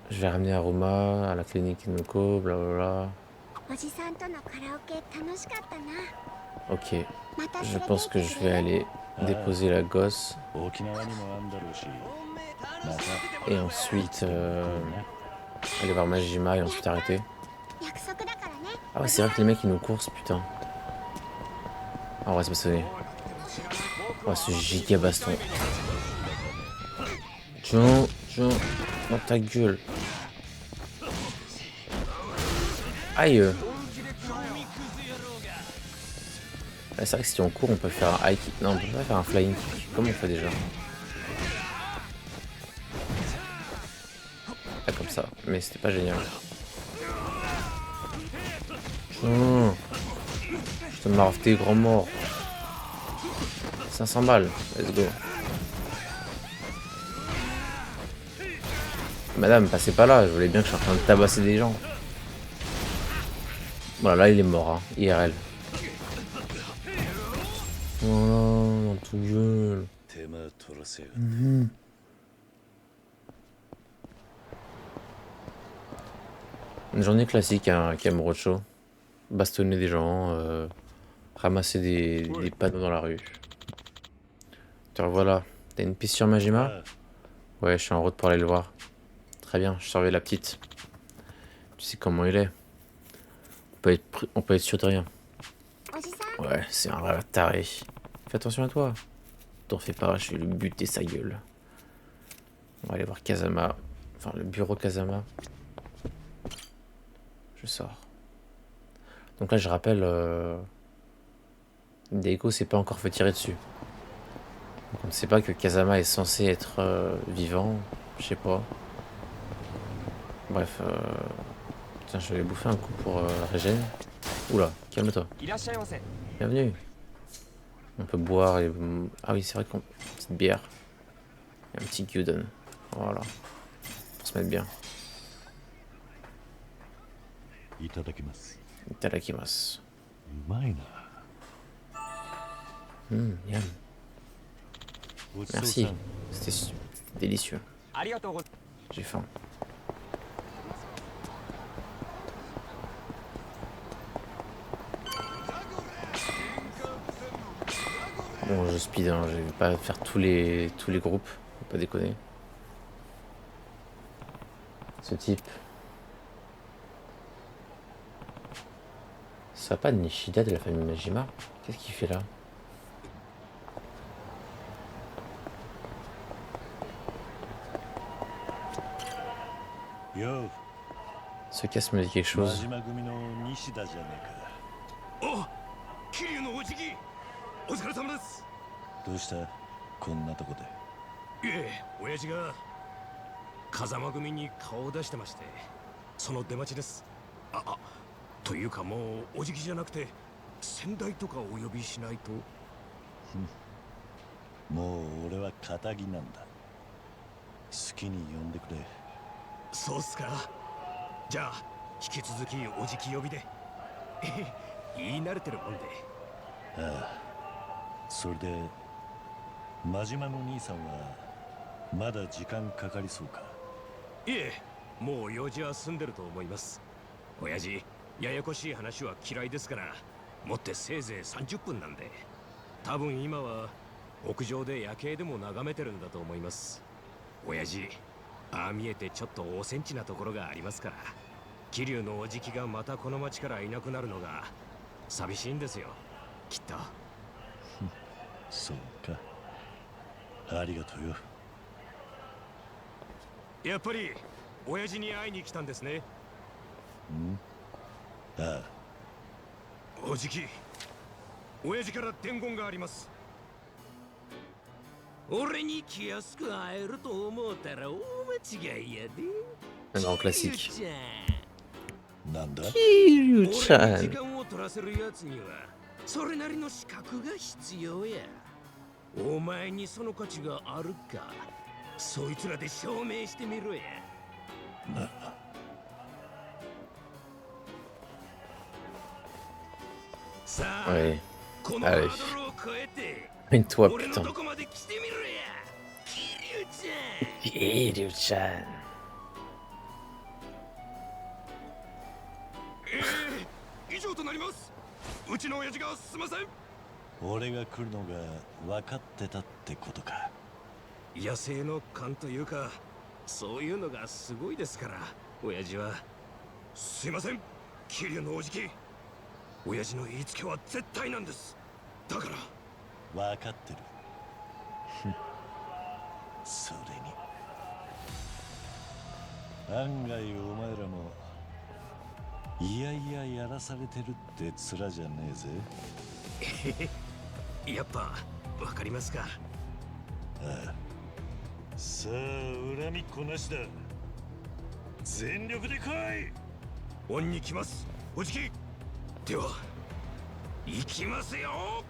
Je vais ramener Aruma à la clinique Inoko, blablabla. Ok. Je pense que je vais aller déposer la gosse. Et ensuite... aller voir Majima et ensuite arrêter. Ah ouais, c'est vrai que les mecs ils nous coursent, putain. Ah, on va se bastonner. Oh, ce giga baston. Tiens, dans ta gueule. Aïe. Ah, c'est vrai que si on court, on peut faire un high kick. Non, on peut pas faire un flying kick. Comment on fait déjà? Ah, comme ça. Mais c'était pas génial. Tiens. Je te marre tes grands morts. 500 balles. Let's go. Madame, passez pas là. Je voulais bien que je sois en train de tabasser des gens. Voilà, là il est mort, hein. IRL. Voilà, dans tout gueule. Une journée classique à Kamurocho. Bastonner des gens, ramasser des panneaux dans la rue. Te revoilà. T'as une piste sur Majima? Ouais, je suis en route pour aller le voir. Très bien, je surveille la petite. Tu sais comment il est. On peut être sûr de rien. おじさん Ouais, c'est un vrai taré. Fais attention à toi. T'en fais pas, je vais lui buter sa gueule. On va aller voir Kazama. Enfin, le bureau Kazama. Je sors. Donc là, je rappelle... Deiko s'est pas encore fait tirer dessus. Donc on ne sait pas que Kazama est censé être vivant. Je sais pas. Bref. Tiens, je vais bouffer un coup pour régène. Oula, calme-toi. Bienvenue. On peut boire et... Ah oui, c'est vrai qu'on... Petite bière. Et un petit gyudon. Voilà. Pour se mettre bien. いただきます。 Itadakimasu. うまいな。 Miam. ごちそうさ Merci. ん。 C'était délicieux. J'ai faim. Bon, je speed, hein, je vais pas faire tous les groupes, faut pas déconner. Ce type. Ça va pas de Nishida de la famille Majima? Qu'est-ce qu'il fait là?よ Ce casque me dit quelque う、真 chose. 島組の西田じゃねえお桐生のおじきお疲れ様です。か。どうしたこんなとこで。いえ親父が風間組に顔を出してましてその出待ちです。というかもうおじきじゃなくて先代とかお呼びしないと。もう俺は堅気なんだ。好きに呼んでくれ。そうっすか。じゃあ引き続きおじき呼びで。言い慣れてるもんで。ああ、それで真島の兄さんはまだ時間かかりそうか。いえもう用事は済んでると思います。親父ややこしい話は嫌いですからもってせいぜい30分なんで多分今は屋上で夜景でも眺めてるんだと思います。親父ああ見えてちょっとおセンチなところがありますから桐生のおじきがまたこの町からいなくなるのが寂しいんですよきっと。そうか。ありがとうよ。やっぱり親父に会いに来たんですね。ああ、おじき親父から伝言があります。俺に気安く会えると思うたら大間違いやで。 Un grand classique. なんだ。俺に時 Kiryu-chan. 間を取らせるやつにはそれなりの資格が必要や。お前にその価値があるかそいつらで証明してみろや。さあ、 Ouais. このハー Allez. ドルを越えて Mène-toi, 俺の putain. とこまで来てみろや。桐生ちゃん。 Kiryu-chan. 以上となります。うちの親父がすいません。俺が来るのが分かってたってことか。野生の勘というかそういうのがすごいですから親父は。すいません桐生のおじき親父の言いつけは絶対なんです。だから分かってる。それに案外お前らもいやいややらされてるって面じゃねえぜ。やっぱわかりますか。ああ、さあ恨みっこなしだ。全力で来い。恩に来ますおじき。では行きますよ。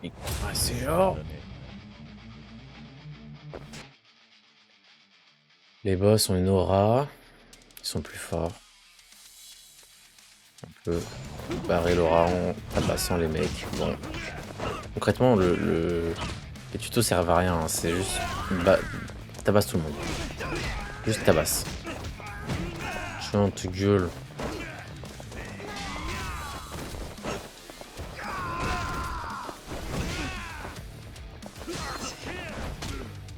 Excellent. Les boss ont une aura. Ils sont plus forts. On peut barrer l'aura en tabassant les mecs. Bon. Concrètement, les tutos servent à rien. Hein. C'est juste... tabasse tout le monde. Juste tabasse. Chante gueule.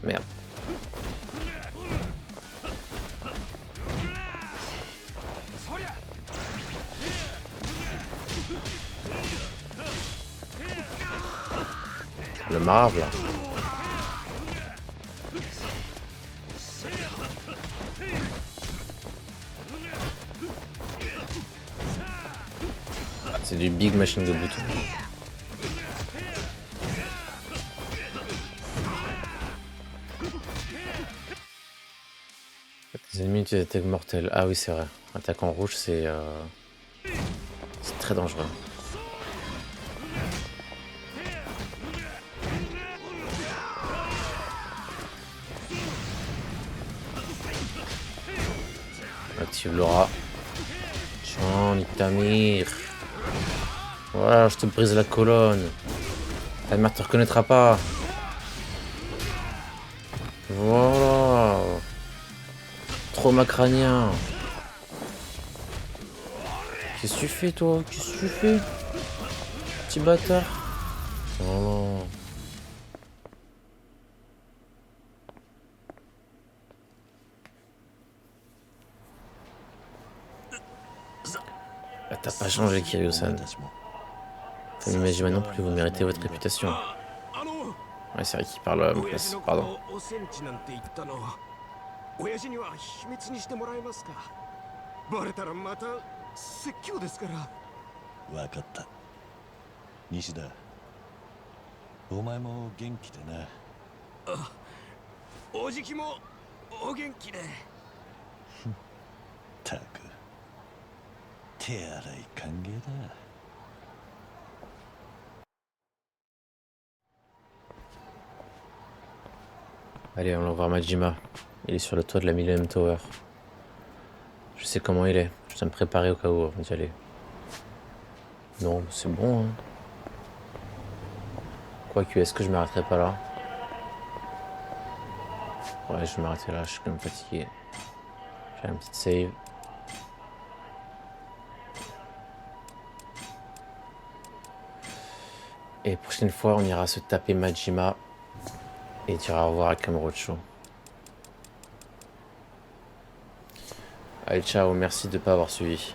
Merde. Le marbre là. C'est du big machine de bouton. Les ennemis utilisent des attaques mortelles. Ah oui, c'est vrai. Attaque en rouge, c'est très dangereux. Active l'aura. Tiens, nique ta mire. Voilà, je te brise la colonne. Ta mère te reconnaîtra pas. Voilà. Trauma crânien. Qu'est-ce que tu fais, toi? Qu'est-ce que tu fais? Petit bâtard. Voilà. Bah, t'as pas changé, Kiryu-san. Famille Majima non plus, vous méritez votre réputation. Ouais, c'est vrai qu'il parle à ma place, pardon. 親父には秘密にしてもらえますか。バレたらまた説教ですから。分かった。西田、お前も元気でな。あ、おじきもお元気で。たく、手荒い歓迎だ。Allez, on va voir Majima. Il est sur le toit de la Millennium Tower. Je sais comment il est. Je dois me préparer au cas où avant d'y aller. Non, c'est bon, hein. Quoique, est-ce que je m'arrêterai pas là? Ouais, je vais m'arrêter là, je suis quand même fatigué. J'ai une petite save. Et prochaine fois, on ira se taper Majima. Et tu iras revoir à Kamurocho. Allez, ciao, merci de ne pas avoir suivi.